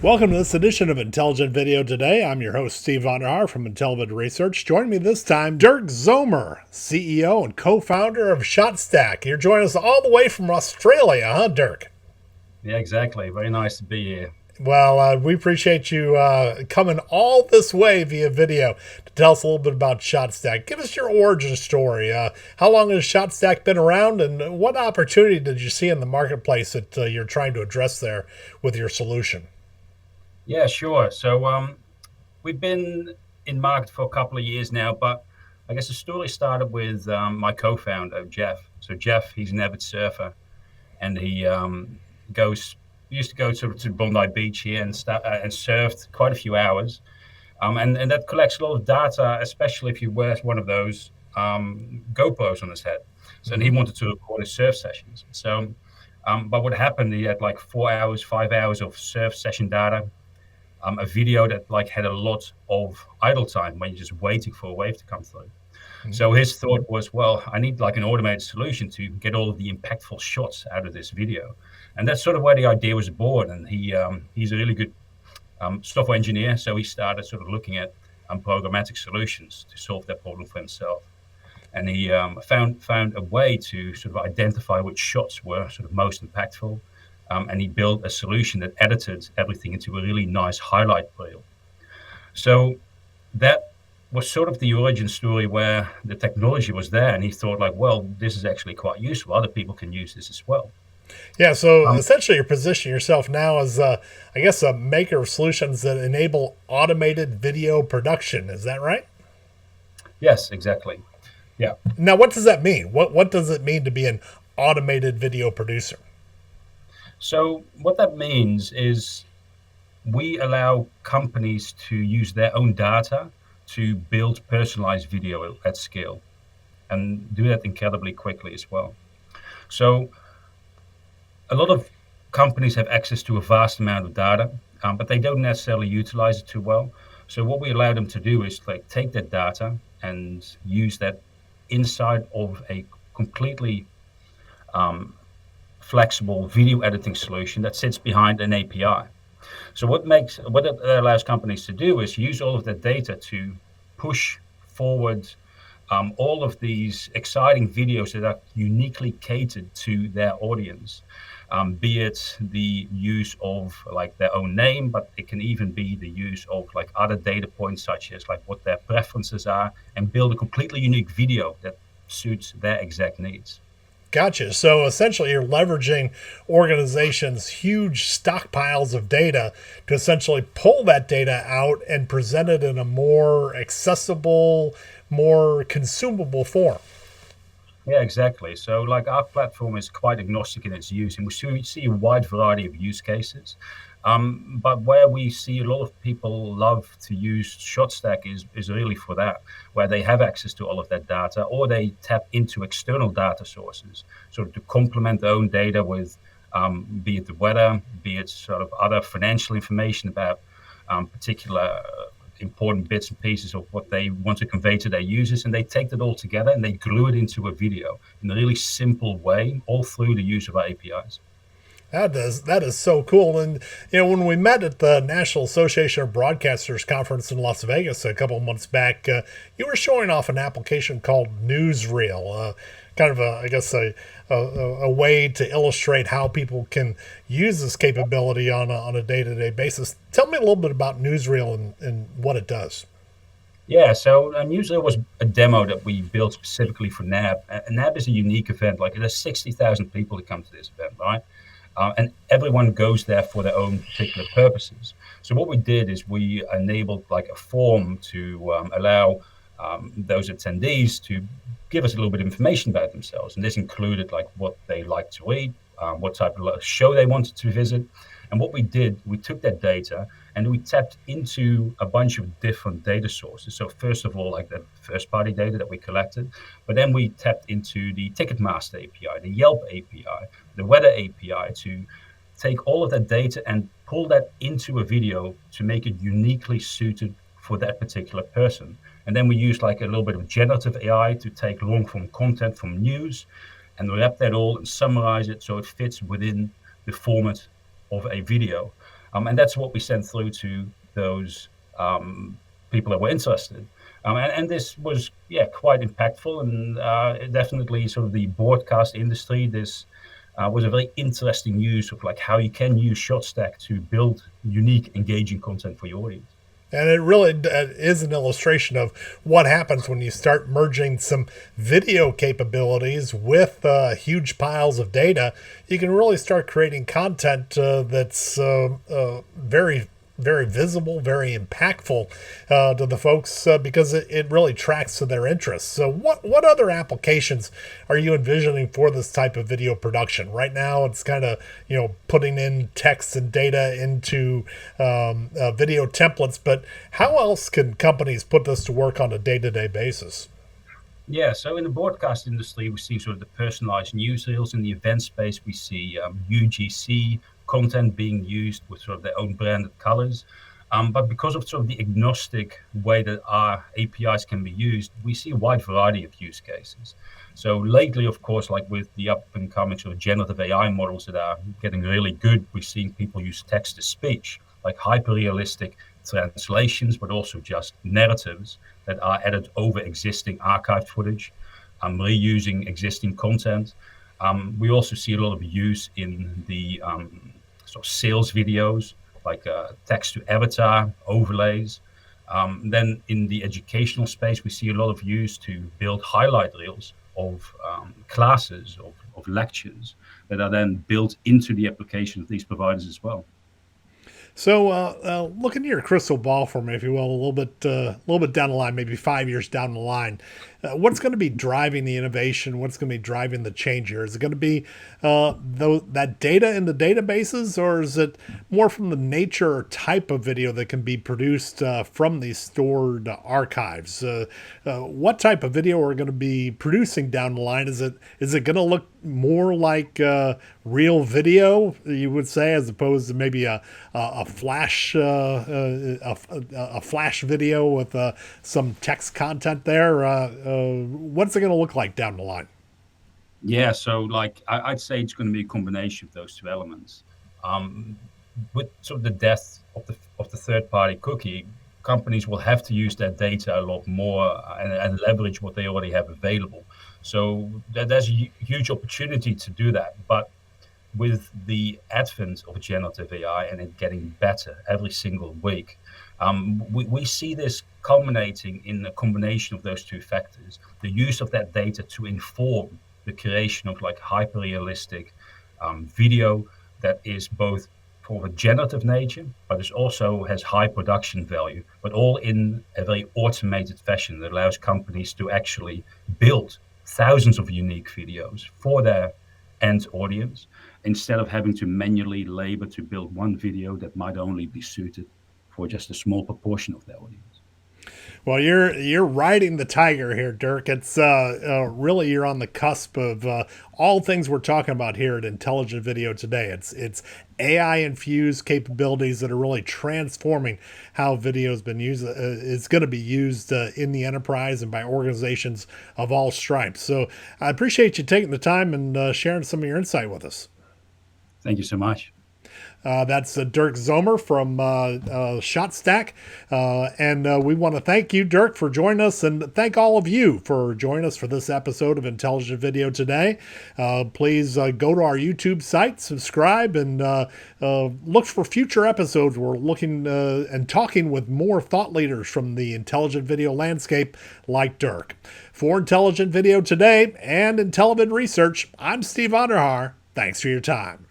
Welcome to this edition of Intelligent Video Today. I'm your host, Steve Vonderhaar from Intelligent Research. Joining me this time, Derk Zomer, CEO and co-founder of Shotstack. You're joining us all the way from Australia, huh, Dirk? Yeah, exactly. Very nice to be here. Well, we appreciate you coming all this way via video to tell us a little bit about Shotstack. Give us your origin story. How long has Shotstack been around, and what opportunity did you see in the marketplace that you're trying to address there with your solution? Yeah, sure. We've been in market for a couple of years now, but I guess the story started with my co-founder, Jeff. So Jeff, he's an avid surfer, and he goes used to go to Bondi Beach here and surfed quite a few hours. And that collects a lot of data, especially if you wear one of those GoPros on his head. So and he Mm-hmm. wanted to record his surf sessions. But what happened? He had like 4 hours, 5 hours of surf session data, a video that like had a lot of idle time when you're just waiting for a wave to come through. So his thought was, well, I need like an automated solution to get all of the impactful shots out of this video, and that's sort of where the idea was born. And he's a really good software engineer, so he started sort of looking at programmatic solutions to solve that problem for himself. And he found a way to sort of identify which shots were sort of most impactful, and he built a solution that edited everything into a really nice highlight reel. So that was sort of the origin story where the technology was there, and he thought like, well, this is actually quite useful. Other people can use this as well. Yeah, so Um, essentially you're positioning yourself now as, I guess, a maker of solutions that enable automated video production. Is that right? yes, exactly. Yeah. Now, what does that mean? What does it mean to be an automated video producer? So what that means is we allow companies to use their own data to build personalized video at scale and do that incredibly quickly as well. So a lot of companies have access to a vast amount of data, but they don't necessarily utilize it too well. So what we allow them to do is like take that data and use that inside of a completely um, flexible video editing solution that sits behind an API. So what it allows companies to do is use all of that data to push forward all of these exciting videos that are uniquely catered to their audience. Be it the use of like their own name, but it can even be the use of like other data points, such as like what their preferences are, and build a completely unique video that suits their exact needs. Gotcha. So essentially, you're leveraging organizations' huge stockpiles of data to essentially pull that data out and present it in a more accessible, more consumable form. Yeah, exactly. So, like our platform is quite agnostic in its use, and we see a wide variety of use cases. But where we see a lot of people love to use ShotStack is really for that, where they have access to all of that data, or they tap into external data sources, sort of to complement their own data with, be it the weather, be it sort of other financial information about particular important bits and pieces of what they want to convey to their users, and they take that all together and they glue it into a video in a really simple way, all through the use of our APIs. That is so cool. And when we met at the National Association of Broadcasters conference in Las Vegas a couple of months back, you were showing off an application called Newsreel, kind of I guess a way to illustrate how people can use this capability on a day to day basis. Tell me a little bit about Newsreel and what it does. Yeah, so usually it was a demo that we built specifically for NAB. NAB is a unique event. Like there's 60,000 people that come to this event, right? And everyone goes there for their own particular purposes. So what we did is we enabled like a form to allow those attendees to give us a little bit of information about themselves. And this included like what they like to read, what type of show they wanted to visit. And what we did, we took that data and we tapped into a bunch of different data sources. So first of all, like that first party data that we collected, but then we tapped into the Ticketmaster API, the Yelp API, the weather API to take all of that data and pull that into a video to make it uniquely suited for that particular person. And then we use like a little bit of generative AI to take long form content from news and wrap that all and summarize it so it fits within the format of a video. And that's what we sent through to those people that were interested. And this was, quite impactful, and definitely sort of the broadcast industry. This was a very interesting use of like how you can use Shotstack to build unique, engaging content for your audience. And it really is an illustration of what happens when you start merging some video capabilities with huge piles of data. You can really start creating content that's very, very visible, very impactful to the folks because it really tracks to their interests. So, what other applications are you envisioning for this type of video production? Right now, it's kind of putting in text and data into video templates, but how else can companies put this to work on a day-to-day basis? Yeah, so in the broadcast industry, we see sort of the personalized newsreels. In the event space, we see UGC content being used with sort of their own branded colors. But because of sort of the agnostic way that our APIs can be used, we see a wide variety of use cases. So lately, of course, like with the up and coming sort of generative AI models that are getting really good, we're seeing people use text to speech, like hyper realistic translations, but also just narratives that are added over existing archived footage, reusing existing content. We also see a lot of use in the sort of sales videos, like text to avatar overlays. Then in the educational space, we see a lot of use to build highlight reels of classes, of lectures that are then built into the application of these providers as well. So, look into your crystal ball for me, if you will, a little bit down the line, maybe 5 years down the line. What's going to be driving the innovation? What's going to be driving the change here? Is it going to be that data in the databases, or is it more from the nature or type of video that can be produced from these stored archives? What type of video are we going to be producing down the line? Is it going to look more like real video, you would say, as opposed to maybe a flash a flash video with some text content there? What's it going to look like down the line? Yeah, so like I'd say it's going to be a combination of those two elements. Um, with sort of the death of the third-party cookie, companies will have to use their data a lot more and leverage what they already have available. So there's a huge opportunity to do that. But with the advent of generative AI and it getting better every single week, we see this culminating in a combination of those two factors: the use of that data to inform the creation of like hyper realistic video that is both for a generative nature, but it also has high production value, but all in a very automated fashion that allows companies to actually build thousands of unique videos for their end audience instead of having to manually labor to build one video that might only be suited for just a small proportion of their audience. Well, you're riding the tiger here, Derk. It's really you're on the cusp of all things we're talking about here at Intelligent Video today. It's AI infused capabilities that are really transforming how video has been used. It's going to be used in the enterprise and by organizations of all stripes. So I appreciate you taking the time and sharing some of your insight with us. Thank you so much. That's Derk Zomer from Shotstack. And we want to thank you, Derk, for joining us, and thank all of you for joining us for this episode of Intelligent Video today. Please go to our YouTube site, subscribe, and look for future episodes. We're looking and talking with more thought leaders from the intelligent video landscape like Derk. For Intelligent Video today and Intelligent Research, I'm Steve Onderhaar. Thanks for your time.